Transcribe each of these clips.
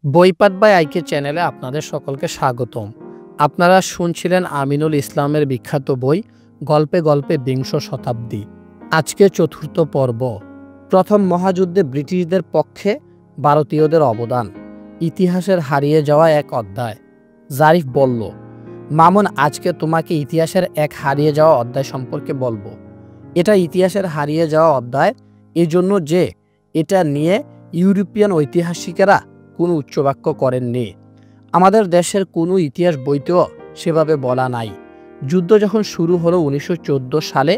বইপাঠ by আইকে চ্যানেলে আপনাদের সকলকে স্বাগতম। আপনারা শুনছিলেন আমিনুল ইসলামের বিখ্যাত বই গল্পে গল্পে বিংশ শতাব্দী। আজকে চতুর্থ পর্ব, প্রথম মহাযুদ্ধে ব্রিটিশদের পক্ষে ভারতীয়দের অবদান, ইতিহাসের হারিয়ে যাওয়া এক অধ্যায়। জারিফ বলল, মামুন, আজকে তোমাকে ইতিহাসের এক হারিয়ে যাওয়া অধ্যায় সম্পর্কে বলবো। এটা ইতিহাসের হারিয়ে যাওয়া অধ্যায় এজন্য যে এটা নিয়ে ইউরোপিয়ান ঐতিহাসিকেরা কোনো উচ্চবাক্য করেননি। আমাদের দেশের কোনো ইতিহাস বইতেও সেভাবে বলা নাই। যুদ্ধ যখন শুরু হলো 1914 সালে,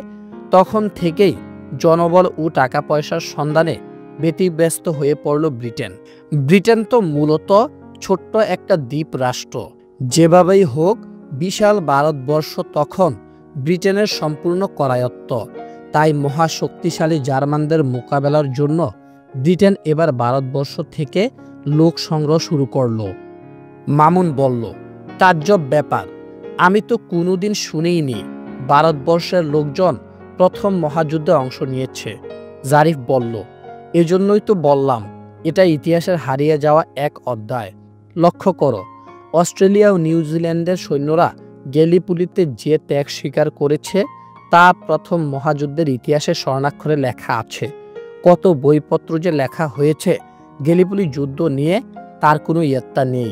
তখন থেকেই জনবল ও টাকা পয়সার সন্ধানে ব্যতিব্যস্ত হয়ে পড়ল ব্রিটেন। ব্রিটেন তো মূলত ছোট্ট একটা দ্বীপ রাষ্ট্র। যেভাবেই হোক, বিশাল ভারতবর্ষ তখন ব্রিটেনের সম্পূর্ণ করায়ত্ত। তাই মহাশক্তিশালী জার্মানদের মোকাবেলার জন্য ব্রিটেন এবার ভারতবর্ষ থেকে লোক সংগ্রহ শুরু করলো। মামুন বলল, তাজ্জব ব্যাপার, আমি তো কোনোদিন শুনিনি ভারতবর্ষের লোকজন প্রথম মহাযুদ্ধে অংশ নিয়েছে। জারিফ বলল, এজন্যই তো বললাম এটা ইতিহাসের হারিয়ে যাওয়া এক অধ্যায়। লক্ষ্য করো, অস্ট্রেলিয়া ও নিউজিল্যান্ডের সৈন্যরা গ্যালিপুলিতে যে ত্যাগ স্বীকার করেছে তা প্রথম মহাযুদ্ধের ইতিহাসে স্বর্ণাক্ষরে লেখা আছে। কত বইপত্র যে লেখা হয়েছে গ্যালিপুলি যুদ্ধ নিয়ে, তার কোনো ইয়ত্তা নেই।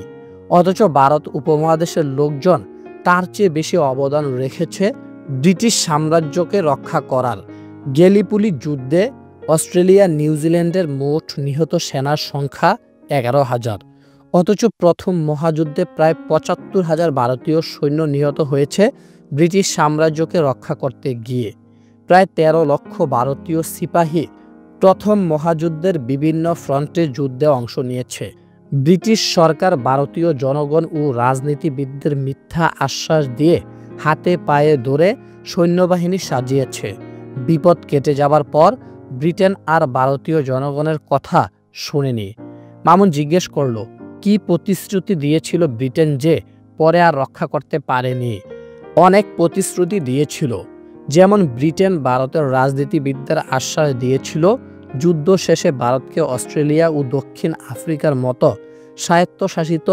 অথচ ভারত উপমহাদেশের লোকজন তার চেয়ে বেশি অবদান রেখেছে ব্রিটিশ সাম্রাজ্যকে রক্ষা করার। গ্যালিপুলি যুদ্ধে অস্ট্রেলিয়া নিউজিল্যান্ডের মোট নিহত সেনার সংখ্যা 11,000। অথচ প্রথম মহাযুদ্ধে প্রায় 75,000 ভারতীয় সৈন্য নিহত হয়েছে ব্রিটিশ সাম্রাজ্যকে রক্ষা করতে গিয়ে। প্রায় 13 লক্ষ ভারতীয় সিপাহী প্রথম মহাযুদ্ধের বিভিন্ন ফ্রন্টে যুদ্ধে অংশ নিয়েছে। ব্রিটিশ সরকার ভারতীয় জনগণ ও রাজনীতিবিদদের মিথ্যা আশ্বাস দিয়ে হাতে পায়ে ধরে সৈন্যবাহিনী সাজিয়েছে। বিপদ কেটে যাবার পর ব্রিটেন আর ভারতীয় জনগণের কথা শোনেনি। মামুন জিজ্ঞেস করল, কি প্রতিশ্রুতি দিয়েছিল ব্রিটেন যে পরে আর রক্ষা করতে পারেনি? অনেক প্রতিশ্রুতি দিয়েছিল। যেমন ব্রিটেন ভারতের রাজনীতিবিদদের আশ্বাস দিয়েছিল যুদ্ধ শেষে ভারতকে অস্ট্রেলিয়া ও দক্ষিণ আফ্রিকার মতো স্বায়ত্তশাসিত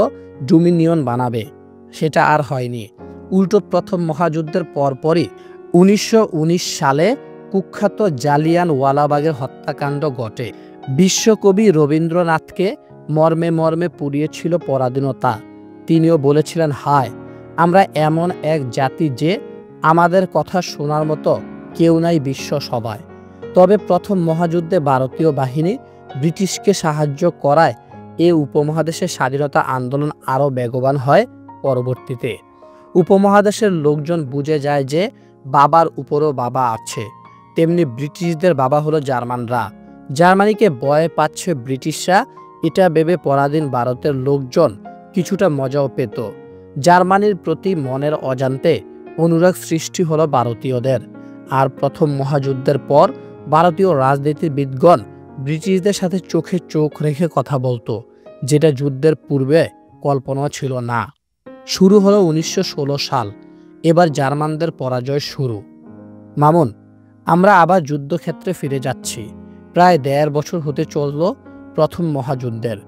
ডোমিনিয়ন বানাবে। সেটা আর হয়নি। উল্টো প্রথম মহাযুদ্ধের পরপরই 1919 সালে কুখ্যাত জালিয়ানওয়ালাবাগের হত্যাকাণ্ড ঘটে। বিশ্বকবি রবীন্দ্রনাথকে মর্মে মর্মে পুড়িয়েছিল পরাধীনতা। তিনিও বলেছিলেন, হায়, আমরা এমন এক জাতি যে আমাদের কথা শোনার মতো কেউ নাই বিশ্ব সভায়। তবে প্রথম মহাযুদ্ধে ভারতীয় বাহিনী ব্রিটিশকে সাহায্য করায় এ উপমহাদেশের স্বাধীনতা আন্দোলন আরও বেগবান হয়। পরবর্তীতে উপমহাদেশের লোকজন বুঝে যায় যে বাবার উপরও বাবা আছে। তেমনি ব্রিটিশদের বাবা হলো জার্মানরা। জার্মানিকে ভয় পাচ্ছে ব্রিটিশরা, এটা ভেবে পরাধীন ভারতের লোকজন কিছুটা মজাও পেত। জার্মানির প্রতি মনের অজান্তে অনুরাগ সৃষ্টি হলো ভারতীয়দের। আর প্রথম মহাযুদ্ধের পর ভারতীয় রাজনীতিবিদগণ ব্রিটিশদের সাথে চোখে চোখ রেখে কথা বলতো, যেটা যুদ্ধের পূর্বে কল্পনাও ছিল না। শুরু হলো 1916 সাল। এবার জার্মানদের পরাজয় শুরু। মামুন, আমরা আবার যুদ্ধক্ষেত্রে ফিরে যাচ্ছি। প্রায় 1.5 বছর হতে চলল প্রথম মহাযুদ্ধের।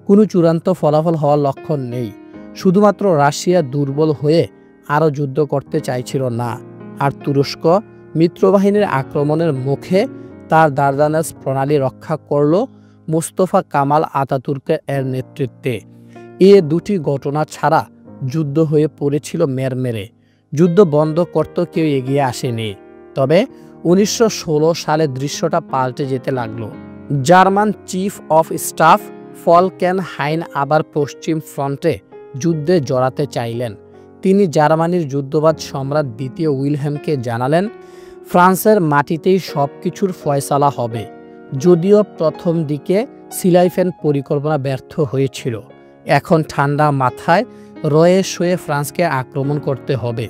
কোনো চূড়ান্ত ফলাফল হওয়ার লক্ষণ নেই। শুধুমাত্র রাশিয়া দুর্বল হয়ে আরও যুদ্ধ করতে চাইছিল না। আর তুরস্ক মিত্রবাহিনীর আক্রমণের মুখে তার দারদানেস প্রণালী রক্ষা করল মোস্তফা কামাল আতাতুর্কের নেতৃত্বে। এ দুটি ঘটনা ছাড়া যুদ্ধ হয়ে পড়েছিল মেরমেরে। যুদ্ধ বন্ধ করতে কেউ এগিয়ে আসেনি। তবে 1916 সালে দৃশ্যটা পাল্টে যেতে লাগলো। জার্মান চিফ অফ স্টাফ ফলকেন হাইন আবার পশ্চিম ফ্রন্টে যুদ্ধে জড়াতে চাইলেন। তিনি জার্মানির যুদ্ধবাজ সম্রাট দ্বিতীয় উইলহেমকে জানালেন, ফ্রান্সের মাটিতেই সব কিছুর ফয়সালা হবে। যদিও প্রথম দিকে সিলাইফেন পরিকল্পনা ব্যর্থ হয়েছিল, এখন ঠান্ডা মাথায় রয়ে শয়ে ফ্রান্সকে আক্রমণ করতে হবে।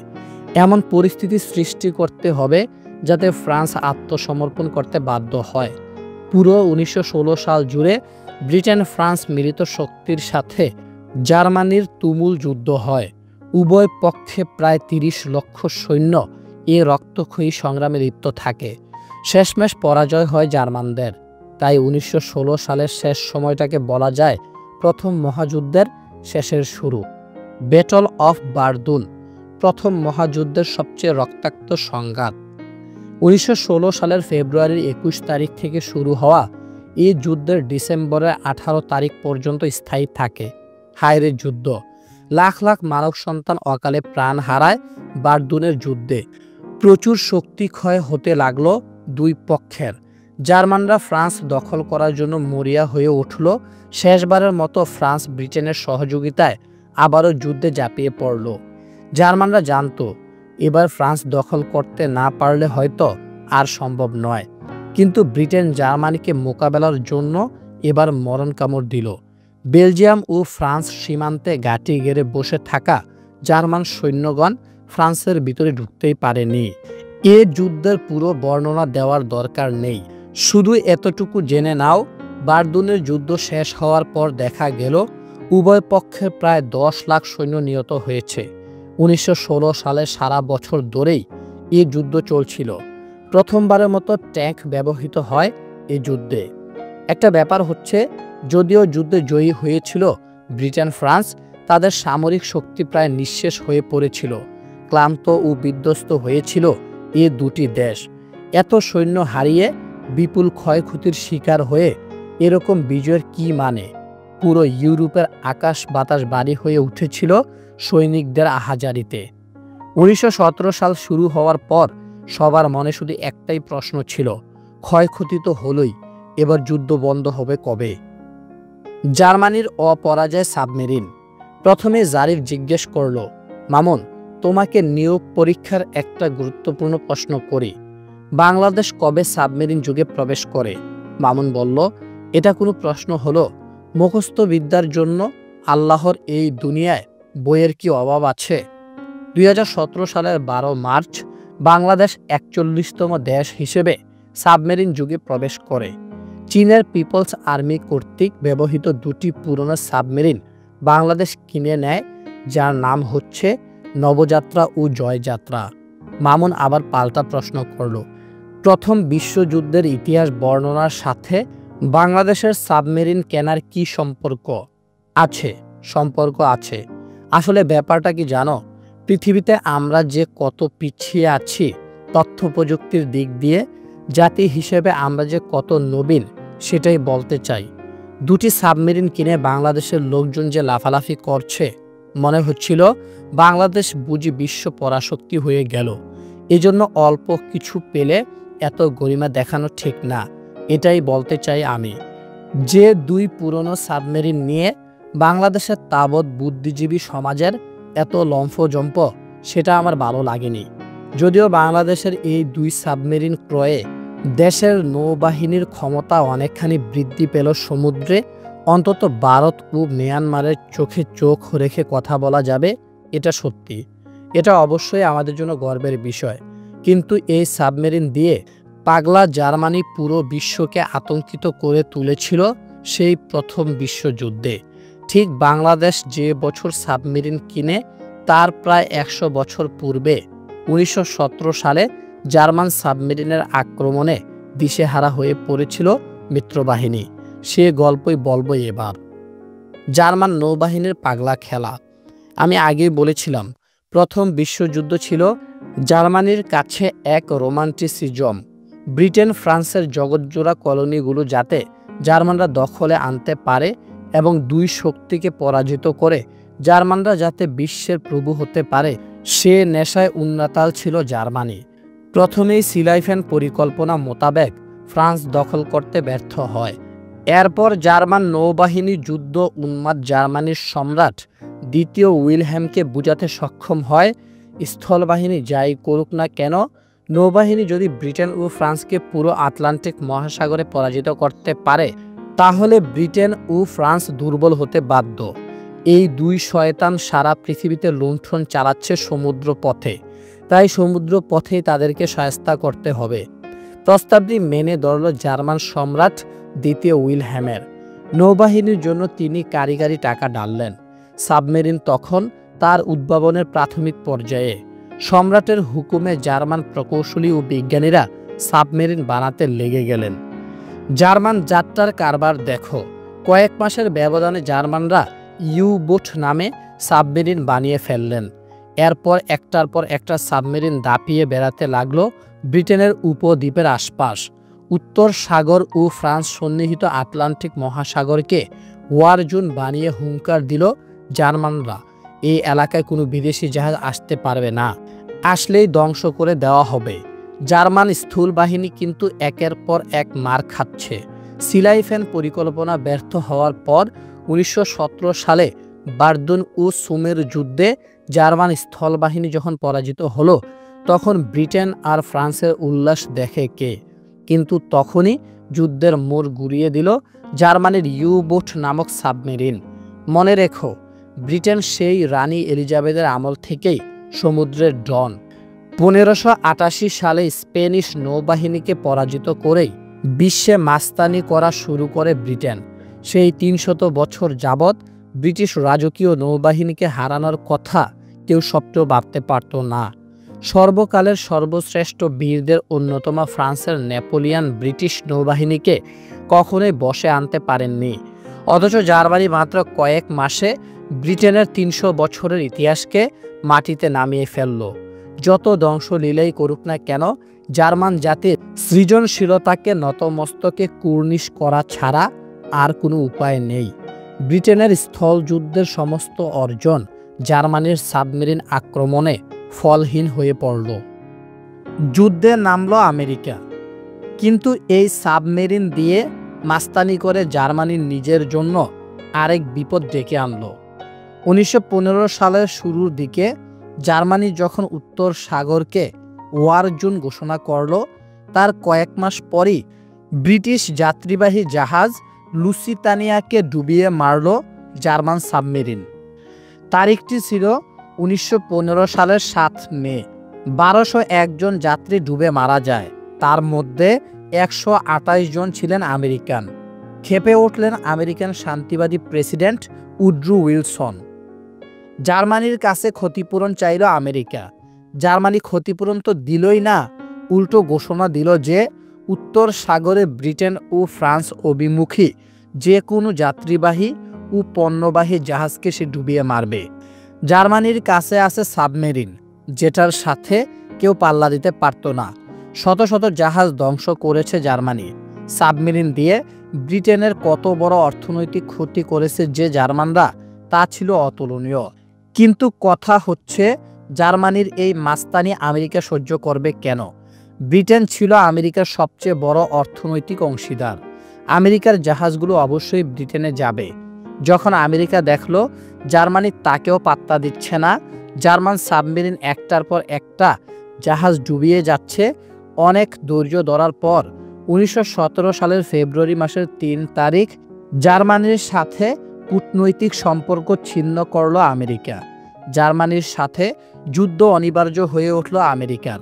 এমন পরিস্থিতি সৃষ্টি করতে হবে যাতে ফ্রান্স আত্মসমর্পণ করতে বাধ্য হয়। পুরো 1916 সাল জুড়ে ব্রিটেন ফ্রান্স মিলিত শক্তির সাথে জার্মানির তুমুল যুদ্ধ হয়। উভয় পক্ষে প্রায় 30 লক্ষ সৈন্য এ রক্তক্ষয়ী সংগ্রামে লিপ্ত থাকে। শেষমেশ পরাজয় হয় জার্মানদের। তাই 1916 সালের শেষ সময়টাকে বলা যায় প্রথম মহাযুদ্ধের শেষের শুরু। ব্যাটল অফ বারদুন, প্রথম মহাযুদ্ধের সবচেয়ে রক্তাক্ত সংঘাত। 1916 সালের ফেব্রুয়ারির 21 তারিখ থেকে শুরু হওয়া এই যুদ্ধের ডিসেম্বরের 18 তারিখ পর্যন্ত স্থায়ী থাকে। হায়রে যুদ্ধ! লাখ লাখ মানব সন্তান অকালে প্রাণ হারায় বারদুনের যুদ্ধে। প্রচুর শক্তি ক্ষয় হতে লাগলো দুই পক্ষের। জার্মানরা ফ্রান্স দখল করার জন্য মরিয়া হয়ে উঠল। শেষবারের মতো ফ্রান্স ব্রিটেনের সহযোগিতায় আবারও যুদ্ধে ঝাঁপিয়ে পড়ল। জার্মানরা জানতো এবার ফ্রান্স দখল করতে না পারলে হয়তো আর সম্ভব নয়, কিন্তু ব্রিটেন জার্মানিকে মোকাবেলার জন্য এবার মরণ কামড় দিল। বেলজিয়াম ও ফ্রান্স সীমান্তে ঘাঁটি গেড়ে বসে থাকা জার্মান সৈন্যগণ ফ্রান্সের ভিতরে ঢুকতেই পারেনি। এ যুদ্ধের পুরো বর্ণনা দেওয়ার দরকার নেই, শুধু এতটুকু জেনে নাও, বারদুনের যুদ্ধ শেষ হওয়ার পর দেখা গেল উভয় পক্ষের প্রায় 10 লাখ সৈন্য নিহত হয়েছে। 1916 সালে সারা বছর ধরেই এই যুদ্ধ চলছিল। প্রথমবারের মতো ট্যাঙ্ক ব্যবহৃত হয় এই যুদ্ধে। একটা ব্যাপার হচ্ছে, যদিও যুদ্ধে জয়ী হয়েছিল ব্রিটেন, ফ্রান্স তাদের সামরিক শক্তি প্রায় নিঃশেষ হয়ে পড়েছিল। ক্লান্ত ও বিধ্বস্ত হয়েছিল এ দুটি দেশ। এত সৈন্য হারিয়ে বিপুল ক্ষয়ক্ষতির শিকার হয়ে এরকম বিজয়ের কি মানে? পুরো ইউরোপের আকাশ বাতাস ভারী হয়ে উঠেছিল সৈনিকদের আহাজারিতে। 1917 সাল শুরু হওয়ার পর সবার মনে শুধু একটাই প্রশ্ন ছিল, ক্ষয়ক্ষতি তো হলোই, এবার যুদ্ধ বন্ধ হবে কবে? জার্মানির অপরাজয় সাবমেরিন। প্রথমে জারিফ জিজ্ঞেস করল, মামুন, তোমাকে নিয়োগ পরীক্ষার একটা গুরুত্বপূর্ণ প্রশ্ন করি। বাংলাদেশ কবে সাবমেরিন যুগে প্রবেশ করে? মামুন বলল, এটা কোনো প্রশ্ন হলো? মুখস্থ বিদ্যার জন্য আল্লাহর এই দুনিয়ায় বইয়ের কি অভাব আছে? 2017 সালের 12 মার্চ বাংলাদেশ 41তম দেশ হিসেবে সাবমেরিন যুগে প্রবেশ করে। চীনের পিপলস আর্মি কর্তৃক ব্যবহৃত দুটি পুরনো সাবমেরিন বাংলাদেশ কিনে নেয়, যার নাম হচ্ছে নবযাত্রা ও জয়যাত্রা। মামুন আবার পাল্টা প্রশ্ন করল, প্রথম বিশ্বযুদ্ধের ইতিহাস বর্ণনার সাথে বাংলাদেশের সাবমেরিন কেনার কি সম্পর্ক? সম্পর্ক আছে। আসলে ব্যাপারটা কি জানো? পৃথিবীতে আমরা যে কত পিছিয়ে আছি তথ্য প্রযুক্তির দিক দিয়ে, জাতি হিসেবে আমরা যে কত নবীন সেটাই বলতে চাই। দুটি সাবমেরিন কিনে বাংলাদেশের লোকজন যে লাফালাফি করছে, মনে হচ্ছিল বাংলাদেশ বুঝি বিশ্ব পরাশক্তি হয়ে গেল। এজন্য অল্প কিছু পেলে এত গরিমা দেখানো ঠিক না, এটাই বলতে চাই আমি। যে দুই পুরনো সাবমেরিন নিয়ে বাংলাদেশের তাবৎ বুদ্ধিজীবী সমাজের এত লম্ফজম্প, সেটা আমার ভালো লাগেনি। যদিও বাংলাদেশের এই দুই সাবমেরিন ক্রয়ে দেশের নৌবাহিনীর ক্ষমতা অনেকখানি বৃদ্ধি পেল সমুদ্রে, অন্তত ভারত ও মিয়ানমারের চোখে চোখ রেখে কথা বলা যাবে, এটা সত্যি। এটা অবশ্যই আমাদের জন্য গর্বের বিষয়। কিন্তু এই সাবমেরিন দিয়ে পাগলা জার্মানি পুরো বিশ্বকে আতঙ্কিত করে তুলেছিল সেই প্রথম বিশ্বযুদ্ধে। ঠিক বাংলাদেশ যে বছর সাবমেরিন কিনে তার প্রায় 100 বছর পূর্বে 1917 সালে জার্মান সাবমেরিনের আক্রমণে দিশেহারা হয়ে পড়েছিল মিত্রবাহিনী। সে গল্পই বলবো এবার। জার্মান নৌবাহিনীর পাগলা খেলা। আমি আগেই বলেছিলাম, প্রথম বিশ্বযুদ্ধ ছিল জার্মানির কাছে এক রোমান্টিসিজম। ব্রিটেন, ফ্রান্সের জগৎজোড়া কলোনিগুলো যাতে জার্মানরা দখলে আনতে পারে এবং দুই শক্তিকে পরাজিত করে জার্মানরা যাতে বিশ্বের প্রভু হতে পারে, সে নেশায় উন্মাতাল ছিল জার্মানি। প্রথমেই সিলাইফেন পরিকল্পনা মোতাবেক ফ্রান্স দখল করতে ব্যর্থ হয়। এরপর জার্মান নৌবাহিনী যুদ্ধ উন্মাদ জার্মানির সম্রাট দ্বিতীয় উইলহেমকে বুঝাতে সক্ষম হয়, স্থলবাহিনী যাই করুক না কেন, নৌবাহিনী যদি ব্রিটেন ও ফ্রান্সকে পুরো আটলান্টিক মহাসাগরে পরাজিত করতে পারে, তাহলে ব্রিটেন ও ফ্রান্স দুর্বল হতে বাধ্য। এই দুই শয়তান সারা পৃথিবীতে লুণ্ঠন চালাচ্ছে সমুদ্র পথে, তাই সমুদ্র পথেই তাদেরকে শায়েস্তা করতে হবে। প্রস্তাবটি মেনে ধরল জার্মান সম্রাট দ্বিতীয় উইলহেমের। নৌবাহিনীর জন্য তিনি কারিগরি টাকা ঢাললেন। সাবমেরিন তখন তার উদ্ভাবনের প্রাথমিক পর্যায়ে। সম্রাটের হুকুমে জার্মান প্রকৌশলী ও বিজ্ঞানীরা সাবমেরিন বানাতে লেগে গেলেন। জার্মান যাত্রার কারবার দেখো। কয়েক মাসের ব্যবধানে জার্মানরা ইউ-বোট নামে সাবমেরিন বানিয়ে ফেললেন। এরপর একটার পর একটা সাবমেরিন দাপিয়ে বেড়াতে লাগলো ব্রিটেনের উপদ্বীপের আশপাশ। উত্তর সাগর ও ফ্রান্স সন্নিহিত আটলান্টিক মহাসাগরকে ওয়ার জোন বানিয়ে হুঙ্কার দিল জার্মানরা, এই এলাকায় কোনো বিদেশি জাহাজ আসতে পারবে না, আসলেই ধ্বংস করে দেওয়া হবে। জার্মান স্থূল বাহিনী কিন্তু একের পর এক মার খাচ্ছে। সিলাইফেন পরিকল্পনা ব্যর্থ হওয়ার পর 1917 সালে বার্দুন ও সুমের যুদ্ধে জার্মান স্থলবাহিনী যখন পরাজিত হলো, তখন ব্রিটেন আর ফ্রান্সের উল্লাস দেখে কে? কিন্তু তখনই যুদ্ধের মোড় ঘুরিয়ে দিল জার্মানির ইউ-বোট নামক সাবমেরিন। মনে রেখো, ব্রিটেন সেই রানী এলিজাবেথের আমল থেকেই সমুদ্রের ডন। 1588 সালে স্প্যানিশ নৌবাহিনীকে পরাজিত করেই বিশ্বে মাস্তানি করা শুরু করে ব্রিটেন। সেই 300 বছর যাবৎ ব্রিটিশ রাজকীয় নৌবাহিনীকে হারানোর কথা কেউ স্বপ্নেও ভাবতে পারত না। সর্বকালের সর্বশ্রেষ্ঠ বীরদের অন্যতম ফ্রান্সের নেপোলিয়ন ব্রিটিশ নৌবাহিনীকে কখনোই বশে আনতে পারেননি। অথচ জার্মানি মাত্র কয়েক মাসে ব্রিটেনের 300 বছরের ইতিহাসকে মাটিতে নামিয়ে ফেলল। যত ধ্বংসলীলাই করুক না কেন, জার্মান জাতির সৃজনশীলতাকে নতমস্তকে কুর্নিশ করা ছাড়া আর কোনো উপায় নেই। ব্রিটেনের স্থলযুদ্ধের সমস্ত অর্জন জার্মানির সাবমেরিন আক্রমণে ফলহীন হয়ে পড়ল। যুদ্ধে নামল আমেরিকা, কিন্তু এই সাবমেরিন দিয়ে মাস্তানি করে জার্মানির নিজের জন্য আরেক বিপদ ডেকে আনল। 1915 সালের শুরুর দিকে জার্মানি যখন উত্তর সাগরকে ওয়ার জোন ঘোষণা করল, তার কয়েক মাস পরই ব্রিটিশ যাত্রীবাহী জাহাজ লুসিতানিয়াকে ডুবিয়ে মারল জার্মান সাবমেরিন। তারিখটি ছিল 1915 সালের 7 মে। 1201 জন যাত্রী ডুবে মারা যায়, তার মধ্যে 128 জন ছিলেন আমেরিকান। ক্ষেপে উঠলেন আমেরিকান শান্তিবাদী প্রেসিডেন্ট উড্রো উইলসন। জার্মানির কাছে ক্ষতিপূরণ চাইল আমেরিকা। জার্মানি ক্ষতিপূরণ তো দিলই না, উল্টো ঘোষণা দিল যে উত্তর সাগরে ব্রিটেন ও ফ্রান্স অভিমুখী যে কোনো যাত্রীবাহী ও পণ্যবাহী জাহাজকে সে ডুবিয়ে মারবে। জার্মানির কাছে আছে সাবমেরিন, যেটার সাথে কেউ পাল্লা দিতে পারত না। শত শত জাহাজ ধ্বংস করেছে জার্মানি। সাবমেরিন দিয়ে ব্রিটেনের কত বড় অর্থনৈতিক ক্ষতি করেছে যে জার্মানরা, তা ছিল অতুলনীয়। কিন্তু কথা হচ্ছে, জার্মানির এই মাস্তানি আমেরিকা সহ্য করবে কেন? ব্রিটেন ছিল আমেরিকার সবচেয়ে বড় অর্থনৈতিক অংশীদার। আমেরিকার জাহাজগুলো অবশ্যই ব্রিটেনে যাবে। যখন আমেরিকা দেখল জার্মানি তাকেও পাত্তা দিচ্ছে না, জার্মান সাবমেরিন একটার পর একটা জাহাজ ডুবিয়ে যাচ্ছে, অনেক ধৈর্য ধরার পর 1917 সালের ফেব্রুয়ারি মাসের 3 তারিখ জার্মানির সাথে কূটনৈতিক সম্পর্ক ছিন্ন করল আমেরিকা। জার্মানির সাথে যুদ্ধ অনিবার্য হয়ে উঠল আমেরিকার।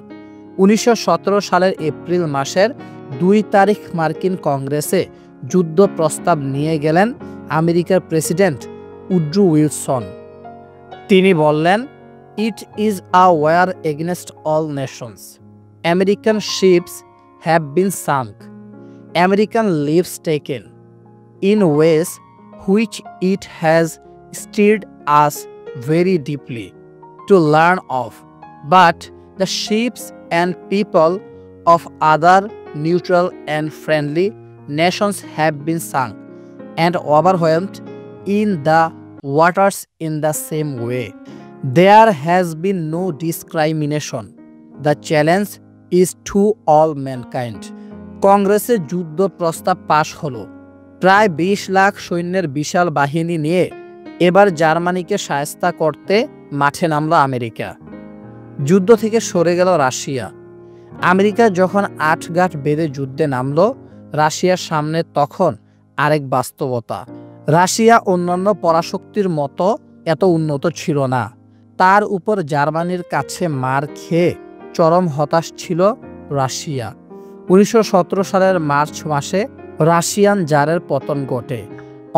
1917 সালের এপ্রিল মাসের 2 তারিখ মার্কিন কংগ্রেসে যুদ্ধ প্রস্তাব নিয়ে গেলেন আমেরিকার প্রেসিডেন্ট উড্রো উইলসন। তিনি বললেন, it is a war against all nations. American ships have been sunk, American lives taken, in ways which it has stirred us very deeply to learn of, but the ships and people of other neutral and friendly nations have been sunk and overwhelmed in the waters in the same way. There has been no discrimination. The challenge is to all mankind. কংগ্রেসে যুদ্ধ প্রস্তাব পাশ হলো। প্রায় 20 লাখ সৈন্যের বিশাল বাহিনী নিয়ে এবার জার্মানিকে শায়েস্তা করতে মাঠে নামল আমেরিকা। যুদ্ধ থেকে সরে গেল রাশিয়া। আমেরিকা যখন আটঘাট বেঁধে যুদ্ধে নামল, রাশিয়ার সামনে তখন আরেক বাস্তবতা। রাশিয়া অন্যান্য পরাশক্তির মতো এত উন্নত ছিল না। তার উপর জার্মানির কাছে মার খেয়ে চরম হতাশ ছিল রাশিয়া। 1917 সালের মার্চ মাসে রাশিয়ান জারের পতন ঘটে।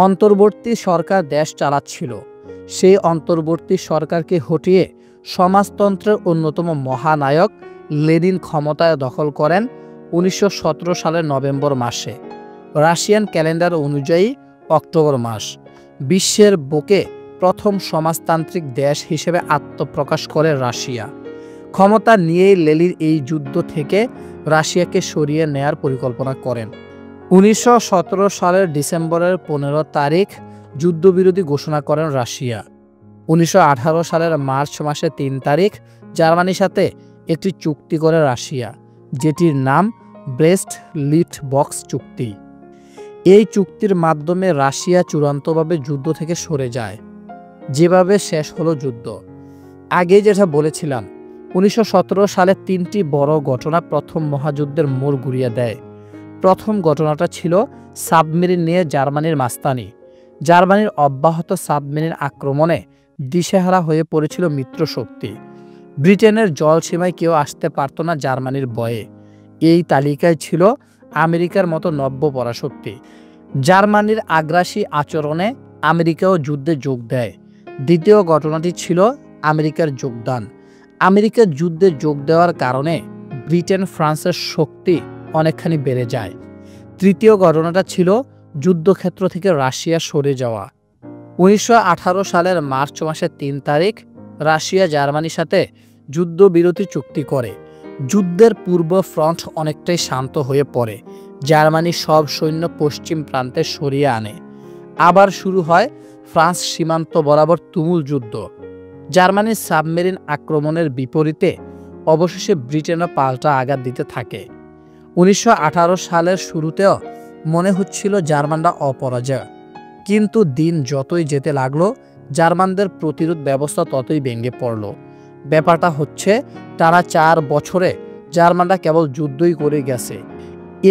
অন্তর্বর্তী সরকার দেশ চালাচ্ছিল। সেই অন্তর্বর্তী সরকারকে হটিয়ে সমাজতন্ত্রের অন্যতম মহানায়ক লেনিন ক্ষমতায় দখল করেন 1917 সালের নভেম্বর মাসে। রাশিয়ান ক্যালেন্ডার অনুযায়ী অক্টোবর মাস। বিশ্বের বুকে প্রথম সমাজতান্ত্রিক দেশ হিসেবে আত্মপ্রকাশ করে রাশিয়া। ক্ষমতা নিয়েই লেলির এই যুদ্ধ থেকে রাশিয়াকে সরিয়ে নেয়ার পরিকল্পনা করেন। 1917 সালের ডিসেম্বরের 15 তারিখ যুদ্ধবিরতি ঘোষণা করেন রাশিয়া। 1918 সালের মার্চ মাসের 3 তারিখ জার্মানির সাথে একটি চুক্তি করে রাশিয়া, যেটির নাম ব্রেস্ট-লিটবক্স চুক্তি। এই চুক্তির মাধ্যমে রাশিয়া চূড়ান্তভাবে যুদ্ধ থেকে সরে যায়। যেভাবে শেষ হলো যুদ্ধ, আগে যেটা বলেছিলাম, 1917 সালে 3টি বড় ঘটনা প্রথম মহাযুদ্ধের মোড় ঘুরিয়ে দেয়। প্রথম ঘটনাটা ছিল সাবমেরিন নিয়ে জার্মানির মাস্তানি। জার্মানির অব্যাহত সাবমেরিন আক্রমণে দিশেহারা হয়ে পড়েছিল মিত্রশক্তি। ব্রিটেনের জলসীমায় কেউ আসতে পারত না জার্মানির ভয়ে। এই তালিকায় ছিল আমেরিকার মতো নব্য পরাশক্তি। জার্মানির আগ্রাসী আচরণে আমেরিকাও যুদ্ধে যোগ দেয়। দ্বিতীয় ঘটনাটি ছিল আমেরিকার যোগদান। আমেরিকার যুদ্ধে যোগ দেওয়ার কারণে ব্রিটেন ফ্রান্সের শক্তি অনেকখানি বেড়ে যায়। তৃতীয় ঘটনাটা ছিল যুদ্ধক্ষেত্র থেকে রাশিয়া সরে যাওয়া। 1918 সালের মার্চ মাসের 3 তারিখ রাশিয়া জার্মানির সাথে যুদ্ধবিরতি চুক্তি করে। যুদ্ধের পূর্ব ফ্রন্ট অনেকটাই শান্ত হয়ে পড়ে। জার্মানি সব সৈন্য পশ্চিম প্রান্তে সরিয়ে আনে। আবার শুরু হয় ফ্রান্স সীমান্ত বরাবর তুমুল যুদ্ধ। জার্মানির সাবমেরিন আক্রমণের বিপরীতে অবশেষে ব্রিটেনও পাল্টা আঘাত দিতে থাকে। 1918 সালের শুরুতেও মনে হচ্ছিল জার্মানরা অপরাজয়, কিন্তু দিন যতই যেতে লাগলো জার্মানদের প্রতিরোধ ব্যবস্থা ততই ভেঙে পড়ল। ব্যাপারটা হচ্ছে টানা 4 বছরে জার্মানরা কেবল যুদ্ধই করে গেছে।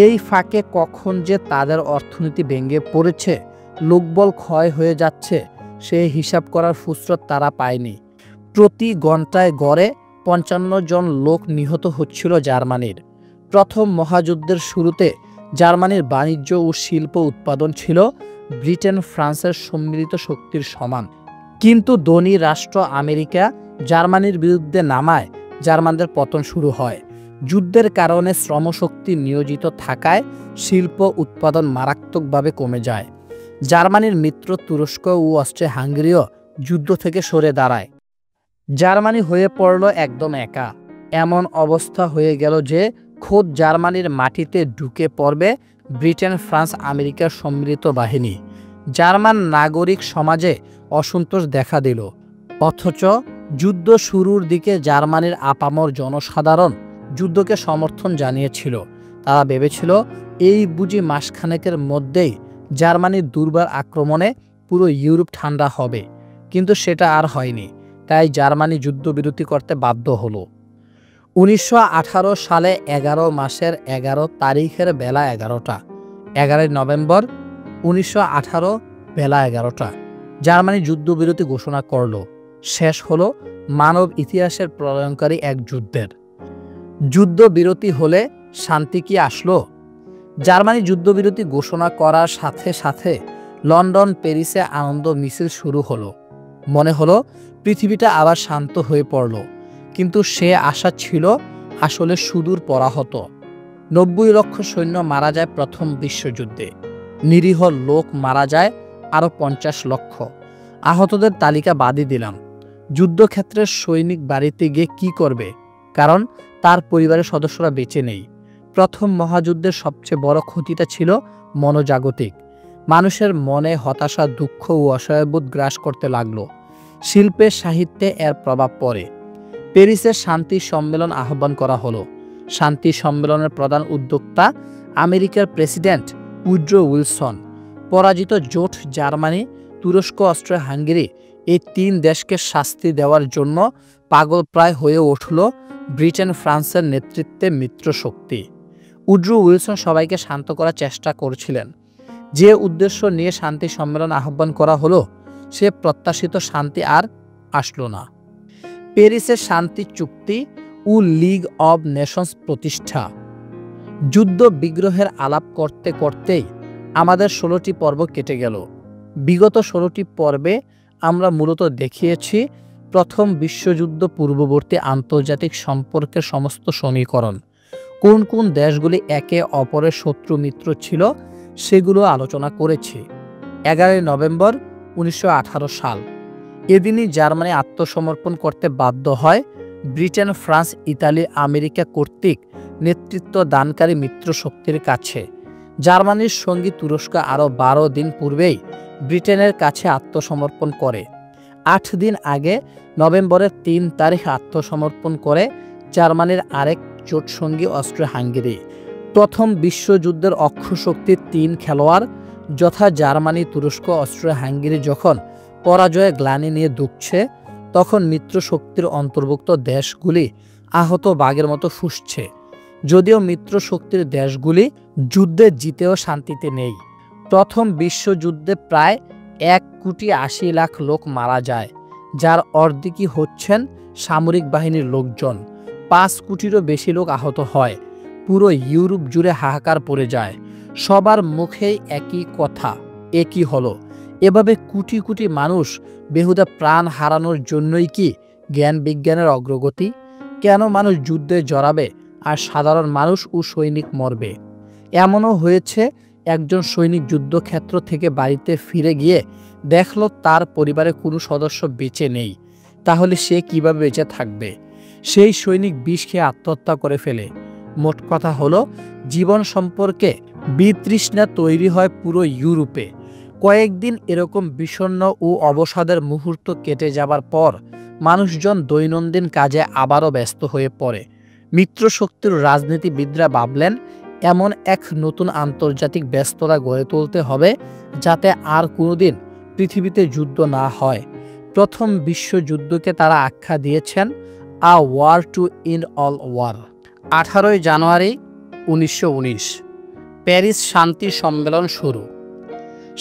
এই ফাঁকে কখন যে তাদের অর্থনীতি ভেঙে পড়েছে, লোকবল ক্ষয় হয়ে যাচ্ছে, সেই হিসাব করার ফুসরত তারা পায়নি। প্রতি ঘন্টায় গড়ে 55 জন লোক নিহত হচ্ছিল জার্মানির। প্রথম মহাযুদ্ধের শুরুতে জার্মানির বাণিজ্য ও শিল্প উৎপাদন ছিল ব্রিটেন ফ্রান্সের সম্মিলিত শক্তির সমান। কিন্তু ধনী রাষ্ট্র আমেরিকা জার্মানির বিরুদ্ধে নামায় জার্মানদের পতন শুরু হয়। যুদ্ধের কারণে শ্রমশক্তি নিয়োজিত থাকায় শিল্প উৎপাদন মারাত্মকভাবে কমে যায়। জার্মানির মিত্র তুরস্ক ও অস্ট্রিয়া হাঙ্গেরিও যুদ্ধ থেকে সরে দাঁড়ায়। জার্মানি হয়ে পড়ল একদম একা। এমন অবস্থা হয়ে গেল যে খোদ জার্মানির মাটিতে ঢুকে পড়বে ব্রিটেন ফ্রান্স আমেরিকার সম্মিলিত বাহিনী। জার্মান নাগরিক সমাজে অসন্তোষ দেখা দিল। অথচ যুদ্ধ শুরুর দিকে জার্মানির আপামর জনসাধারণ যুদ্ধকে সমর্থন জানিয়েছিল। তারা ভেবেছিল এই বুঝি মাসখানেকের মধ্যেই জার্মানির দুর্বার আক্রমণে পুরো ইউরোপ ঠান্ডা হবে। কিন্তু সেটা আর হয়নি। তাই জার্মানি যুদ্ধবিরতি করতে বাধ্য হলো। 1918 সালে 11 মাসের 11 তারিখের বেলা 11টা, 11 নভেম্বর 1918 বেলা 11টা জার্মানি যুদ্ধবিরতি ঘোষণা করল। শেষ হলো মানব ইতিহাসের প্রলয়ঙ্কারী এক যুদ্ধের। যুদ্ধবিরতি হলে শান্তি কি আসলো? জার্মানি যুদ্ধবিরতি ঘোষণা করার সাথে সাথে লন্ডন প্যারিসে আনন্দ মিছিল শুরু হলো। মনে হলো পৃথিবীটা আবার শান্ত হয়ে পড়ল। কিন্তু সে আশা ছিল আসলে সুদূর পরাহত। 90 লক্ষ সৈন্য মারা যায় প্রথম বিশ্বযুদ্ধে। নিরীহ লোক মারা যায় আরও 50 লক্ষ। আহতদের তালিকা বাদই দিলাম। যুদ্ধক্ষেত্রের সৈনিক বাড়িতে গিয়ে কি করবে? কারণ তার পরিবারের সদস্যরা বেঁচে নেই। প্রথম মহাযুদ্ধের সবচেয়ে বড় ক্ষতিটা ছিল মনোজাগতিক। মানুষের মনে হতাশা, দুঃখ ও অসহায়বোধ গ্রাস করতে লাগলো। শিল্পে সাহিত্যে এর প্রভাব পড়ে। প্যারিসে শান্তি সম্মেলন আহ্বান করা হলো। শান্তি সম্মেলনের প্রধান উদ্যোক্তা আমেরিকার প্রেসিডেন্ট উড্রো উইলসন। পরাজিত জোট জার্মানি, তুরস্ক, অস্ট্রিয়া হাঙ্গেরি এই 3 দেশকে শাস্তি দেওয়ার জন্য পাগলপ্রায় হয়ে উঠল ব্রিটেন ফ্রান্সের নেতৃত্বে মিত্রশক্তি। উড্রো উইলসন সবাইকে শান্ত করার চেষ্টা করছিলেন। যে উদ্দেশ্য নিয়ে শান্তি সম্মেলন আহ্বান করা হলো, সে প্রত্যাশিত শান্তি আর আসলো না। প্যারিসের শান্তি চুক্তি ও লিগ অব নেশনস প্রতিষ্ঠা। যুদ্ধ বিগ্রহের আলাপ করতে করতেই আমাদের 16টি পর্ব কেটে গেল। বিগত 16টি পর্বে আমরা মূলত দেখিয়েছি প্রথম বিশ্বযুদ্ধ পূর্ববর্তী আন্তর্জাতিক সম্পর্কের সমস্ত সমীকরণ। কোন কোন দেশগুলি একে অপরের শত্রু মিত্র ছিল সেগুলো আলোচনা করেছি। 11 নভেম্বর 1918 সাল। এদিনই জার্মানি আত্মসমর্পণ করতে বাধ্য হয় ব্রিটেন, ফ্রান্স, ইতালি, আমেরিকা কর্তৃক নেতৃত্ব দানকারী মিত্রশক্তির কাছে। জার্মানির সঙ্গী তুরস্ক আরও 12 দিন পূর্বেই ব্রিটেনের কাছে আত্মসমর্পণ করে। 8 দিন আগে নভেম্বরের 3 তারিখ আত্মসমর্পণ করে জার্মানির আরেক জোটসঙ্গী অস্ট্রিয়া-হাঙ্গেরি। প্রথম বিশ্বযুদ্ধের অক্ষশক্তির 3 খেলোয়াড় যথা জার্মানি, তুরস্ক, অস্ট্রিয়া-হাঙ্গেরি যখন পরাজয়ে গ্লানি নিয়ে দুঃখছে, তখন মিত্রশক্তির অন্তর্ভুক্ত দেশগুলি আহত বাঘের মতো ফুঁসছে। যদিও মিত্রশক্তির দেশগুলি যুদ্ধে জিতেও শান্তিতে নেই। প্রথম বিশ্বযুদ্ধে প্রায় 1,80,00,000 লোক মারা যায়, যার অর্ধেকই হচ্ছেন সামরিক বাহিনীর লোকজন। 5 কোটিরও বেশি লোক আহত হয়। পুরো ইউরোপ জুড়ে হাহাকার পড়ে যায়। সবার মুখেই একই কথা, একই হলো, এভাবে কোটি কোটি মানুষ বেহুদা প্রাণ হারানোর জন্যই কি জ্ঞান বিজ্ঞানের অগ্রগতি? কেন মানুষ যুদ্ধে জড়াবে আর সাধারণ মানুষ ও সৈনিক মরবে? এমনও হয়েছে, একজন সৈনিক যুদ্ধক্ষেত্র থেকে বাড়িতে ফিরে গিয়ে দেখল তার পরিবারে কোনো সদস্য বেঁচে নেই। তাহলে সে কিভাবে বেঁচে থাকবে? সেই সৈনিক বিষ খেয়ে আত্মহত্যা করে ফেলে। মোট কথা হলো, জীবন সম্পর্কে বিতৃষ্ণা তৈরি হয় পুরো ইউরোপে। কয়েকদিন এরকম বিষণ্ণ ও অবসাদের মুহূর্ত কেটে যাবার পর মানুষজন দৈনন্দিন কাজে আবারও ব্যস্ত হয়ে পড়ে। মিত্রশক্তির রাজনীতিবিদরা ভাবলেন, এমন এক নতুন আন্তর্জাতিক ব্যস্ততা গড়ে তুলতে হবে যাতে আর কোনোদিন পৃথিবীতে যুদ্ধ না হয়। প্রথম বিশ্বযুদ্ধকে তারা আখ্যা দিয়েছেন a war to end all war. 18 জানুয়ারি 1919 প্যারিস শান্তি সম্মেলন শুরু।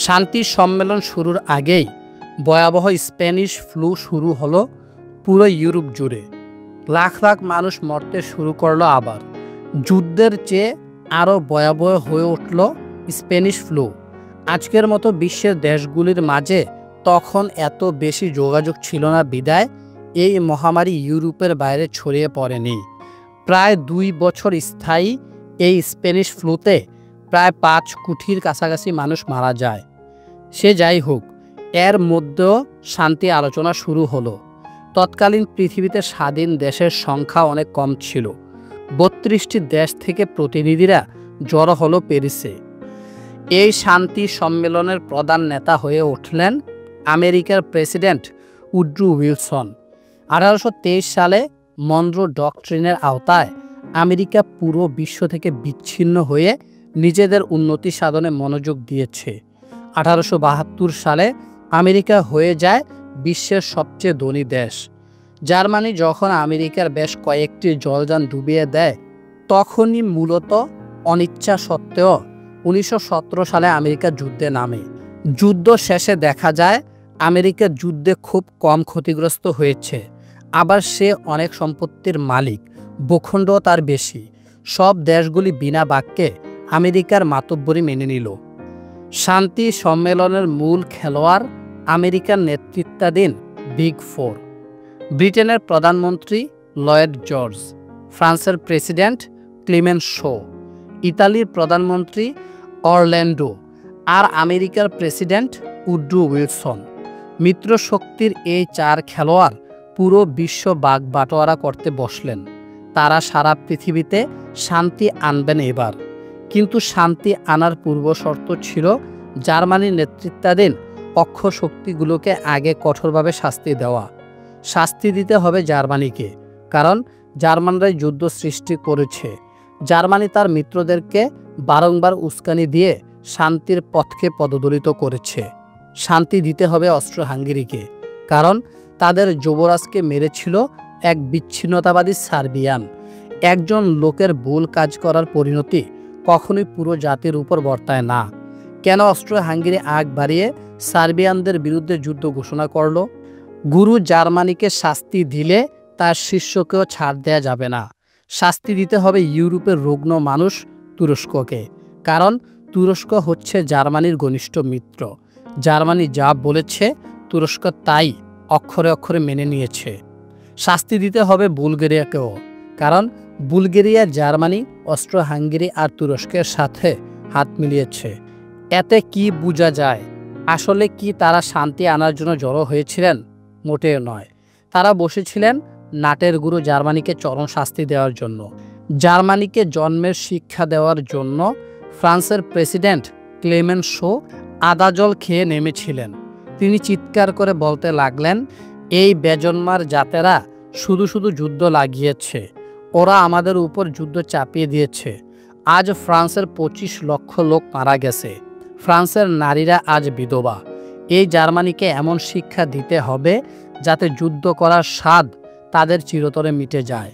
শান্তি সম্মেলন শুরুর আগেই ভয়াবহ স্প্যানিশ ফ্লু শুরু হলো পুরো ইউরোপ জুড়ে। লাখ লাখ মানুষ মরতে শুরু করলো। আবার যুদ্ধের চেয়ে আরও ভয়াবহ হয়ে উঠল স্প্যানিশ ফ্লু। আজকের মতো বিশ্বের দেশগুলির মাঝে তখন এত বেশি যোগাযোগ ছিল না বিধায় এই মহামারী ইউরোপের বাইরে ছড়িয়ে পড়েনি। প্রায় 2 বছর স্থায়ী এই স্প্যানিশ ফ্লুতে প্রায় 5 কোটির কাছাকাছি মানুষ মারা যায়। সে যাই হোক, এর মধ্যেও শান্তি আলোচনা শুরু হলো। তৎকালীন পৃথিবীতে স্বাধীন দেশের সংখ্যা অনেক কম ছিল। 32টি দেশ থেকে প্রতিনিধিরা জড়ো হলো প্যারিসে। এই শান্তি সম্মেলনের প্রধান নেতা হয়ে উঠলেন আমেরিকার প্রেসিডেন্ট উড্রো উইলসন। 1823 সালে মনরো ডক্ট্রিনের আওতায় আমেরিকা পুরো বিশ্ব থেকে বিচ্ছিন্ন হয়ে নিজেদের উন্নতি সাধনে মনোযোগ দিয়েছে। 1872 সালে আমেরিকা হয়ে যায় বিশ্বের সবচেয়ে ধনী দেশ। জার্মানি যখন আমেরিকার বেশ কয়েকটি জলযান ডুবিয়ে দেয়, তখনই মূলত অনিচ্ছা সত্ত্বেও 1917 সালে আমেরিকা যুদ্ধে নামে। যুদ্ধ শেষে দেখা যায় আমেরিকা যুদ্ধে খুব কম ক্ষতিগ্রস্ত হয়েছে। আবার সে অনেক সম্পত্তির মালিক, ভূখণ্ডও তার বেশি। সব দেশগুলি বিনা বাক্যে আমেরিকার মাতব্বরি মেনে নিল। শান্তি সম্মেলনের মূল খেলোয়াড় আমেরিকার নেতৃত্বাধীন বিগ ফোর। ব্রিটেনের প্রধানমন্ত্রী লয়েড জর্জ, ফ্রান্সের প্রেসিডেন্ট ক্লিমেন্ট শো, ইতালির প্রধানমন্ত্রী অরল্যান্ডো আর আমেরিকার প্রেসিডেন্ট উড্রো উইলসন। মিত্রশক্তির এই 4 খেলোয়াড় পুরো বিশ্ব বাগ বাটোয়ারা করতে বসলেন। তারা সারা পৃথিবীতে শান্তি আনবেন এবার। কিন্তু শান্তি আনার পূর্বশর্ত ছিল জার্মানির নেতৃত্বাধীন অক্ষশক্তিগুলোকে আগে কঠোরভাবে শাস্তি দেওয়া। শাস্তি দিতে হবে জার্মানিকে, কারণ জার্মানরাই যুদ্ধ সৃষ্টি করেছে। জার্মানি তার মিত্রদেরকে বারংবার উস্কানি দিয়ে শান্তির পথকে পদদলিত করেছে। শান্তি দিতে হবে অস্ট্রো-হাঙ্গেরিকে, কারণ তাদের যুবরাজকে মেরেছিল এক বিচ্ছিন্নতাবাদী সার্বিয়ান। একজন লোকের ভুল কাজ করার পরিণতি কখনোই পুরো জাতির উপর বর্তায় না। কেন অস্ট্রো-হাঙ্গেরি আগ বাড়িয়ে সার্বিয়ানদের বিরুদ্ধে যুদ্ধ ঘোষণা করল? গুরু জার্মানিকে শাস্তি দিলে তার শিষ্যকেও ছাড় দেয়া যাবে না। শাস্তি দিতে হবে ইউরোপের রুগ্ন মানুষ তুরস্ককে, কারণ তুরস্ক হচ্ছে জার্মানির ঘনিষ্ঠ মিত্র। জার্মানি যা বলেছে তুরস্ক তাই অক্ষরে অক্ষরে মেনে নিয়েছে। শাস্তি দিতে হবে বুলগেরিয়াকেও, কারণ বুলগেরিয়া জার্মানি, অস্ট্রো-হাঙ্গেরি আর তুরস্কের সাথে হাত মিলিয়েছে। এতে কি বোঝা যায়? আসলে কি তারা শান্তি আনার জন্য জড়ো হয়েছিলেন? মোটেও নয়। তারা বসেছিলেন নাটের গুরু জার্মানিকে চরম শাস্তি দেওয়ার জন্য। জার্মানিকে জন্মের শিক্ষা দেওয়ার জন্য ফ্রান্সের প্রেসিডেন্ট ক্লেমেন্সো আদা জল খেয়ে নেমেছিলেন। তিনি চিৎকার করে বলতে লাগলেন, এই বেজন্মার জাতেরা শুধু শুধু যুদ্ধ লাগিয়েছে, ওরা আমাদের উপর যুদ্ধ চাপিয়ে দিয়েছে। আজ ফ্রান্সের 25 লক্ষ লোক মারা গেছে। ফ্রান্সের নারীরা আজ বিধবা। এই জার্মানিকে এমন শিক্ষা দিতে হবে যাতে যুদ্ধ করার স্বাদ তাদের চিরতরে মিটে যায়।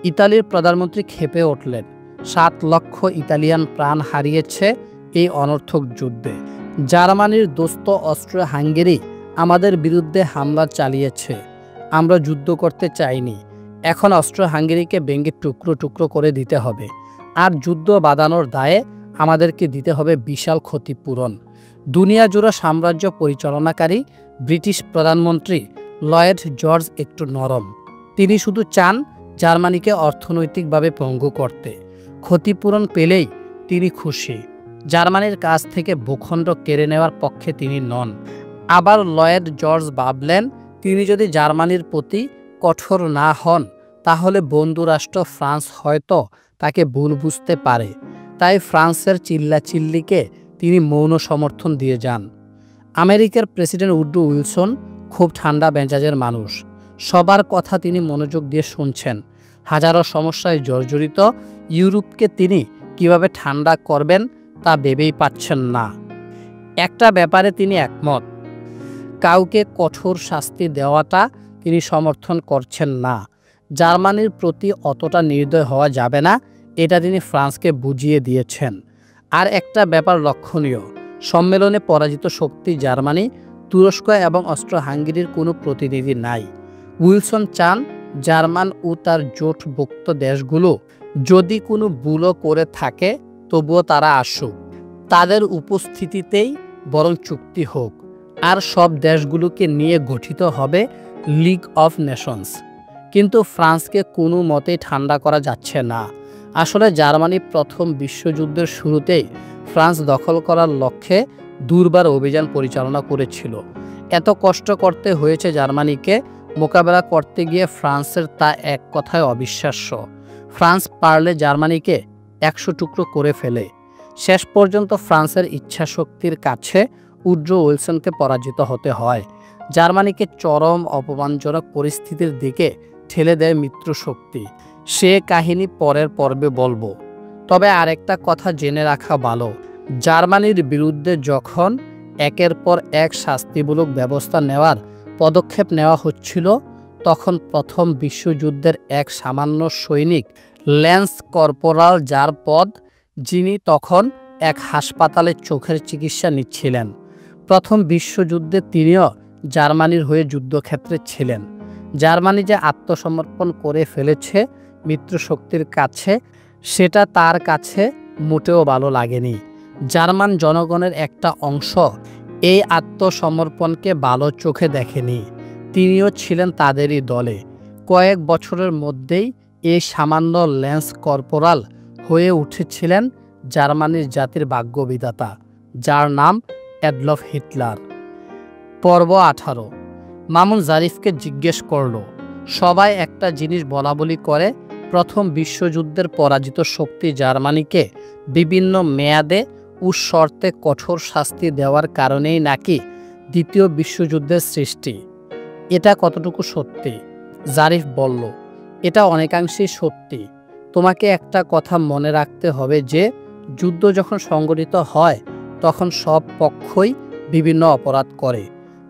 ইতালির প্রধানমন্ত্রী ক্ষেপে উঠলেন। 7 লক্ষ ইতালিয়ান প্রাণ হারিয়েছে এই অনর্থক যুদ্ধে। জার্মানির দোস্ত অস্ট্রিয়া হাঙ্গেরি আমাদের বিরুদ্ধে হামলা চালিয়েছে। আমরা যুদ্ধ করতে চাইনি। এখন অস্ট্রিয়া হাঙ্গেরিকে ভেঙে টুকরো টুকরো করে দিতে হবে। আর যুদ্ধ বাঁধানোর দায়ে আমাদেরকে দিতে হবে বিশাল ক্ষতিপূরণ। দুনিয়া জুড়ে সাম্রাজ্য পরিচালনাকারী ব্রিটিশ প্রধানমন্ত্রী লয়েড জর্জ একটু নরম। তিনি শুধু চান জার্মানিকে অর্থনৈতিকভাবে পঙ্গু করতে। ক্ষতিপূরণ পেলেই তিনি খুশি। জার্মানির কাছ থেকে ভূখণ্ড কেড়ে নেওয়ার পক্ষে তিনি নন। আবার লয়েড জর্জ ভাবলেন, তিনি যদি জার্মানির প্রতি কঠোর না হন তাহলে বন্ধুরাষ্ট্র ফ্রান্স হয়তো তাকে ভুল বুঝতে পারে। তাই ফ্রান্সের চিল্লাচিল্লিকে তিনি মৌন সমর্থন দিয়ে যান। আমেরিকার প্রেসিডেন্ট উড্রো উইলসন খুব ঠান্ডা মেজাজের মানুষ। সবার কথা তিনি মনোযোগ দিয়ে শুনছেন। হাজারো সমস্যায় জর্জরিত ইউরোপকে তিনি কিভাবে ঠান্ডা করবেন তা ভেবেই পাচ্ছেন না। একটা ব্যাপারে তিনি একমত, কাউকে কঠোর শাস্তি দেওয়াটা তিনি সমর্থন করছেন না। জার্মানির প্রতি অতটা নির্দয় হওয়া যাবে না, এটা তিনি ফ্রান্সকে বুঝিয়ে দিয়েছেন। আর একটা ব্যাপার লক্ষণীয়, সম্মেলনে পরাজিত শক্তি জার্মানি, তুরস্ক এবং অস্ট্রিয়া হাঙ্গেরির কোনো প্রতিনিধি নাই। উইলসন চান জার্মান ও তার জোটভুক্ত দেশগুলো যদি কোনো ভুলও করে থাকে তবুও তারা আসুক, তাদের উপস্থিতিতেই বরং চুক্তি হোক। আর সব দেশগুলোকে নিয়ে গঠিত হবে লিগ অফ নেশনস। কিন্তু ফ্রান্সকে কোনো মতেই ঠান্ডা করা যাচ্ছে না। আসলে জার্মানি প্রথম বিশ্বযুদ্ধের শুরুতেই ফ্রান্স দখল করার লক্ষ্যে দুর্বার অভিযান পরিচালনা করেছিল। এত কষ্ট করতে হয়েছে জার্মানিকে, মোকাবেলা করতে গিয়ে ফ্রান্সের তা এক কথায় অবিশ্বাস্য। ফ্রান্স পারলে জার্মানিকে 100 টুকরো করে ফেলে। শেষ পর্যন্ত ফ্রান্সের ইচ্ছাশক্তির কাছে উড্রো উইলসনকে পরাজিত হতে হয়। জার্মানিকে চরম অপমানজনক পরিস্থিতির দিকে ঠেলে দেয় মিত্রশক্তি। সে কাহিনী পরের পর্বে বলবো। তবে আরেকটা কথা জেনে রাখা ভালো, জার্মানির বিরুদ্ধে যখন একের পর এক শাস্তিমূলক ব্যবস্থা নেওয়ার পদক্ষেপ নেওয়া হচ্ছিল, তখন প্রথম বিশ্বযুদ্ধের এক সামান্য সৈনিক ল্যান্স কর্পোরাল, যার পদ, যিনি তখন এক হাসপাতালে চোখের চিকিৎসা নিচ্ছিলেন। প্রথম বিশ্বযুদ্ধে তিনিও জার্মানির হয়ে যুদ্ধক্ষেত্রে ছিলেন। জার্মানি যে আত্মসমর্পণ করে ফেলেছে মিত্রশক্তির কাছে, সেটা তার কাছে মোটেও ভালো লাগেনি। জার্মান জনগণের একটা অংশ এই আত্মসমর্পণকে ভালো চোখে দেখেনি। তিনিও ছিলেন তাদেরই দলে। কয়েক বছরের মধ্যেই এই সামান্য ল্যান্স কর্পোরাল হয়ে উঠেছিলেন জার্মানির জাতির ভাগ্যবিধাতা, যার নাম অ্যাডলফ হিটলার। পর্ব 18। মামুন জারিফকে জিজ্ঞেস করল, সবাই একটা জিনিস বলাবলি করে, প্রথম বিশ্বযুদ্ধের পরাজিত শক্তি জার্মানিকে বিভিন্ন মেয়াদে ও শর্তে কঠোর শাস্তি দেওয়ার কারণেই নাকি দ্বিতীয় বিশ্বযুদ্ধের সৃষ্টি। এটা কতটুকু সত্যি? জারিফ বলল, এটা অনেকাংশেই সত্যি। তোমাকে একটা কথা মনে রাখতে হবে যে যুদ্ধ যখন সংগঠিত হয় তখন সব পক্ষই বিভিন্ন অপরাধ করে।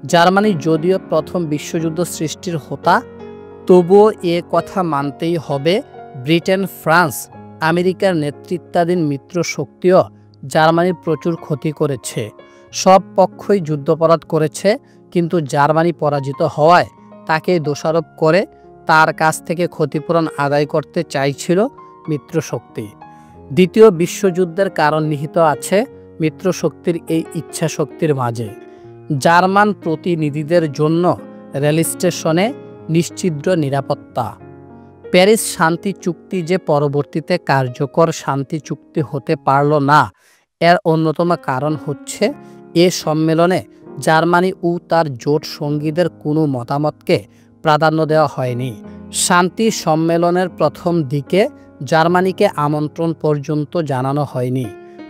জার্মানি যদিও প্রথম বিশ্বযুদ্ধ সৃষ্টির হোতা, তবুও এ কথা মানতেই হবে ব্রিটেন, ফ্রান্স, আমেরিকার নেতৃত্বাধীন মিত্র শক্তিও জার্মানির প্রচুর ক্ষতি করেছে। সব পক্ষই যুদ্ধাপরাধ করেছে, কিন্তু জার্মানি পরাজিত হওয়ায় তাকে দোষারোপ করে তার কাছ থেকে ক্ষতিপূরণ আদায় করতে চাইছিল মিত্রশক্তি। দ্বিতীয় বিশ্বযুদ্ধের কারণ নিহিত আছে মিত্রশক্তির এই ইচ্ছাশক্তির মাঝে। জার্মান প্রতিনিধিদের জন্য রেল স্টেশনে নিশ্ছিদ্র নিরাপত্তা। প্যারিস শান্তি চুক্তি যে পরবর্তীতে কার্যকর শান্তি চুক্তি হতে পারল না, এর অন্যতম কারণ হচ্ছে এ সম্মেলনে জার্মানি ও তার জোট সঙ্গীদের কোনো মতামতকে প্রাধান্য দেওয়া হয়নি। শান্তি সম্মেলনের প্রথম দিকে জার্মানিকে আমন্ত্রণ পর্যন্ত জানানো হয়নি।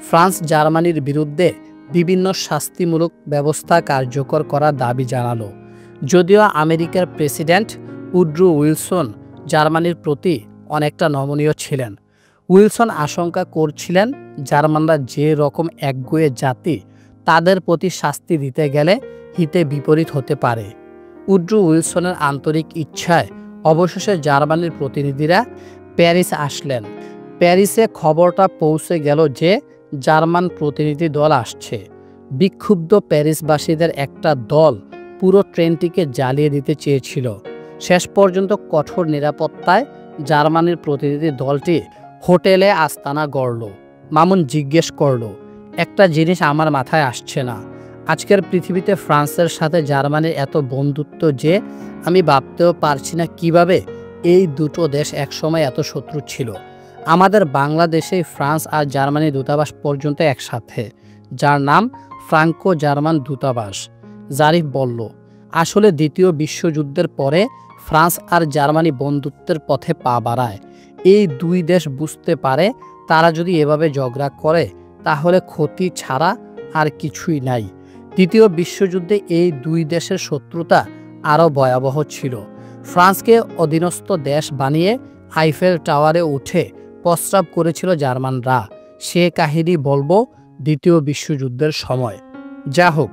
ফ্রান্স জার্মানির বিরুদ্ধে বিভিন্ন শাস্তিমূলক ব্যবস্থা কার্যকর করার দাবি জানালো। যদিও আমেরিকার প্রেসিডেন্ট উড্রো উইলসন জার্মানির প্রতি অনেকটা নমনীয় ছিলেন। উইলসন আশঙ্কা করছিলেন জার্মানরা যে রকম একগুঁয়ে জাতি, তাদের প্রতি শাস্তি দিতে গেলে হিতে বিপরীত হতে পারে। উড্রো উইলসনের আন্তরিক ইচ্ছায় অবশেষে জার্মানির প্রতিনিধিরা প্যারিস আসলেন। প্যারিসে খবরটা পৌঁছে গেল যে জার্মান প্রতিনিধি দল আসছে। বিক্ষুব্ধ প্যারিসবাসীদের একটা দল পুরো ট্রেনটিকে জ্বালিয়ে দিতে চেয়েছিল। শেষ পর্যন্ত কঠোর নিরাপত্তায় জার্মানির প্রতিনিধি দলটি হোটেলে আস্তানা গড়ল। মামুন জিজ্ঞেস করল, একটা জিনিস আমার মাথায় আসছে না, আজকের পৃথিবীতে ফ্রান্সের সাথে জার্মানির এত বন্ধুত্ব যে আমি ভাবতেও পারছি না কিভাবে এই দুটো দেশ একসময় এত শত্রু ছিল। আমাদের বাংলাদেশেই ফ্রান্স আর জার্মানি দূতাবাস পর্যন্ত একসাথে, যার নাম ফ্রাঙ্কো জার্মান দূতাবাস। জারিফ বলল, আসলে দ্বিতীয় বিশ্বযুদ্ধের পরে ফ্রান্স আর জার্মানি বন্ধুত্বের পথে পা বাড়ায়। এই দুই দেশ বুঝতে পারে তারা যদি এভাবে ঝগড়া করে তাহলে ক্ষতি ছাড়া আর কিছুই নাই। দ্বিতীয় বিশ্বযুদ্ধে এই দুই দেশের শত্রুতা আরও ভয়াবহ ছিল। ফ্রান্সকে অধীনস্থ দেশ বানিয়ে আইফেল টাওয়ারে উঠে প্রস্রাব করেছিল জার্মানরা। সে কাহিনী বলবো দ্বিতীয় বিশ্বযুদ্ধের সময়। যা হোক,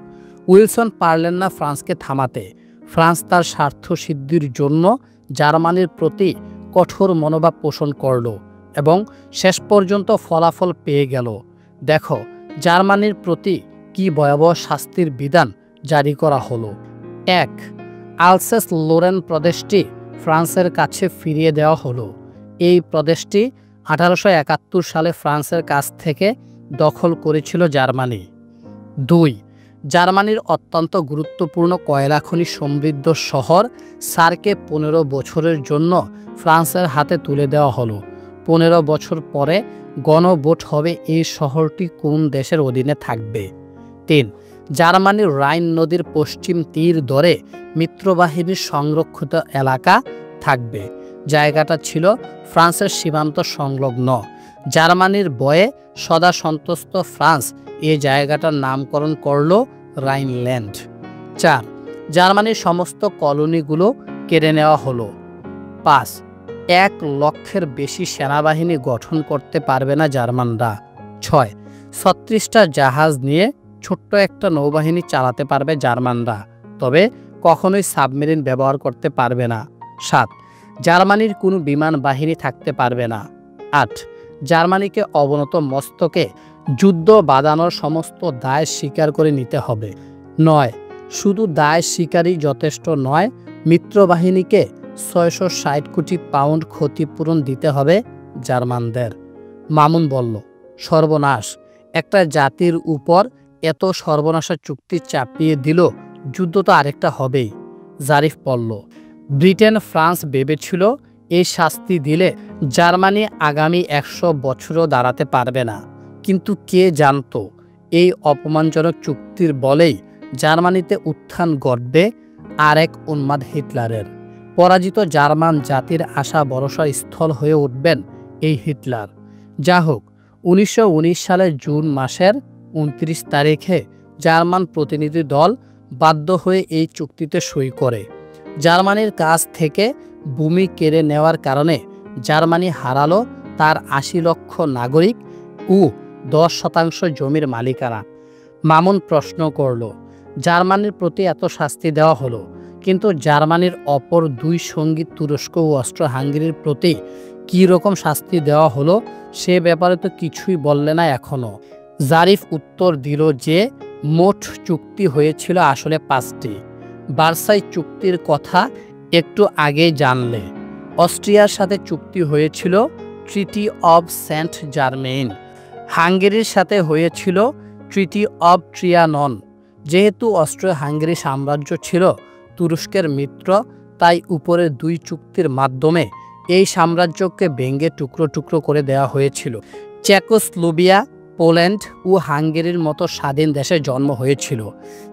উইলসন পারলেন না ফ্রান্সকে থামাতে। ফ্রান্স তার স্বার্থ সিদ্ধির জন্য জার্মানির প্রতি কঠোর মনোভাব পোষণ করল এবং শেষ পর্যন্ত ফলাফল পেয়ে গেল। দেখো জার্মানির প্রতি কি ভয়াবহ শাস্তির বিধান জারি করা হলো। 1. আলসেস লোরেন প্রদেশটি ফ্রান্সের কাছে ফিরিয়ে দেওয়া হলো। এই প্রদেশটি 1871 সালে ফ্রান্সের কাছ থেকে দখল করেছিল জার্মানি। 2. জার্মানির অত্যন্ত গুরুত্বপূর্ণ কয়লা খনি সমৃদ্ধ শহর সারকে 15 বছরের জন্য ফ্রান্সের হাতে তুলে দেওয়া হলো। 15 বছর পরে গণভোট হবে এই শহরটি কোন দেশের অধীনে থাকবে। 3. জার্মানির রাইন নদীর পশ্চিম তীর ধরে মিত্রবাহিনীর সংরক্ষিত এলাকা থাকবে। জায়গাটা ছিল ফ্রান্সের সীমান্ত সংলগ্ন। জার্মানির ভয়ে সদা সন্তুষ্ট ফ্রান্স এই জায়গাটার নামকরণ করল রাইনল্যান্ড। 4. জার্মানির সমস্ত কলোনিগুলো কেড়ে নেওয়া হলো। 5. 1 লক্ষের বেশি সেনাবাহিনী গঠন করতে পারবে না জার্মানরা। 6. 36টা জাহাজ নিয়ে ছোট্ট একটা নৌবাহিনী চালাতে পারবে জার্মানরা, তবে কখনোই সাবমেরিন ব্যবহার করতে পারবে না। 7. জার্মানির কোনো বিমান বাহিনী থাকতে পারবে না। 8. জার্মানিকে অবনত মস্তকে যুদ্ধ বাঁধানোর সমস্ত দায় স্বীকার করে নিতে হবে। 9. শুধু দায় স্বীকারই যথেষ্ট নয়, মিত্রবাহিনীকে 660 কোটি পাউন্ড ক্ষতিপূরণ দিতে হবে জার্মানদের। মামুন বলল, সর্বনাশ, একটা জাতির উপর এত সর্বনাশা চুক্তি চাপিয়ে দিল, যুদ্ধ তো আরেকটা হবেই। জারিফ বলল, ব্রিটেন ফ্রান্স ভেবেছিল এই শাস্তি দিলে জার্মানি আগামী 100 বছরও দাঁড়াতে পারবে না, কিন্তু কে জানতো এই অপমানজনক চুক্তির বলেই জার্মানিতে উত্থান ঘটবে আর এক উন্মাদ হিটলারের। পরাজিত জার্মান জাতির আশা ভরসার স্থল হয়ে উঠবেন এই হিটলার। যা হোক, 1919 সালের জুন মাসের 29 তারিখে জার্মান প্রতিনিধি দল বাধ্য হয়ে এই চুক্তিতে সই করে। জার্মানির কাছ থেকে ভূমি কেড়ে নেওয়ার কারণে জার্মানি হারালো তার 80 লক্ষ নাগরিক ও 10% জমির মালিকানা। মামুন প্রশ্ন করল, জার্মানির প্রতি এত শাস্তি দেওয়া হলো, কিন্তু জার্মানির অপর দুই সঙ্গী তুরস্ক ও অস্ট্রো-হাঙ্গেরির প্রতি কী রকম শাস্তি দেওয়া হলো সে ব্যাপারে তো কিছুই বললে না এখনো। জারিফ উত্তর দিল যে মোট চুক্তি হয়েছিল আসলে 5টি। ভার্সাই চুক্তির কথা একটু আগেই জানলে। অস্ট্রিয়ার সাথে চুক্তি হয়েছিল ট্রিটি অব সেন্ট জার্মেইন। হাঙ্গেরির সাথে হয়েছিল ট্রিটি অব ট্রিয়ানন। যেহেতু অস্ট্রো-হাঙ্গেরি সাম্রাজ্য ছিল তুরস্কের মিত্র, তাই উপরের 2 চুক্তির মাধ্যমে এই সাম্রাজ্যকে ভেঙে টুকরো টুকরো করে দেওয়া হয়েছিল। চেকোস্লোভাকিয়া পোল্যান্ড ও হাঙ্গেরির মতো স্বাধীন দেশে জন্ম হয়েছিল।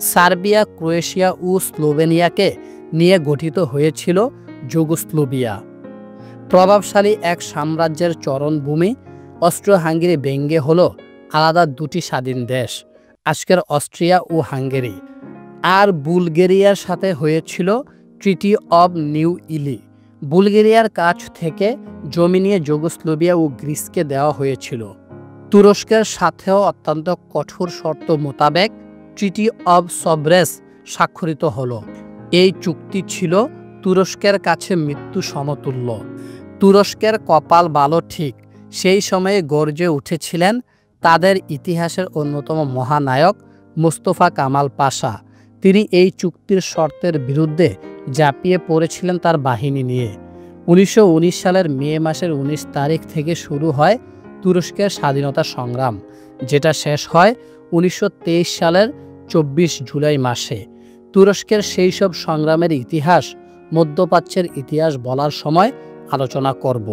সার্বিয়া, ক্রোয়েশিয়া ও স্লোভেনিয়াকে নিয়ে গঠিত হয়েছিল যুগোস্লাভিয়া। প্রভাবশালী এক সাম্রাজ্যের চরণভূমি অস্ট্রিয়া হাঙ্গেরি ভেঙে হলো আলাদা দুটি স্বাধীন দেশ, আজকের অস্ট্রিয়া ও হাঙ্গেরি। আর বুলগেরিয়ার সাথে হয়েছিল ট্রিটি অব নিউ ইলি। বুলগেরিয়ার কাছ থেকে জমি নিয়ে যুগোস্লাভিয়া ও গ্রিসকে দেওয়া হয়েছিল। তুরস্কের সাথেও অত্যন্ত কঠোর শর্ত মোতাবেক ট্রিটি অব সব্রেস স্বাক্ষরিত হলো। এই চুক্তি ছিল তুরস্কের কাছে মৃত্যু সমতুল্য। তুরস্কের কপাল ভালো, ঠিক সেই সময়ে গর্জে উঠেছিলেন তাদের ইতিহাসের অন্যতম মহানায়ক মোস্তফা কামাল পাশা। তিনি এই চুক্তির শর্তের বিরুদ্ধে ঝাঁপিয়ে পড়েছিলেন তার বাহিনী নিয়ে। 1919 সালের মে মাসের 19 তারিখ থেকে শুরু হয় তুরস্কের স্বাধীনতা সংগ্রাম, যেটা শেষ হয় 1923 সালের 24 জুলাই মাসে। তুরস্কের সেই সব সংগ্রামের ইতিহাস মধ্যপ্রাচ্যের ইতিহাস বলার সময় আলোচনা করব।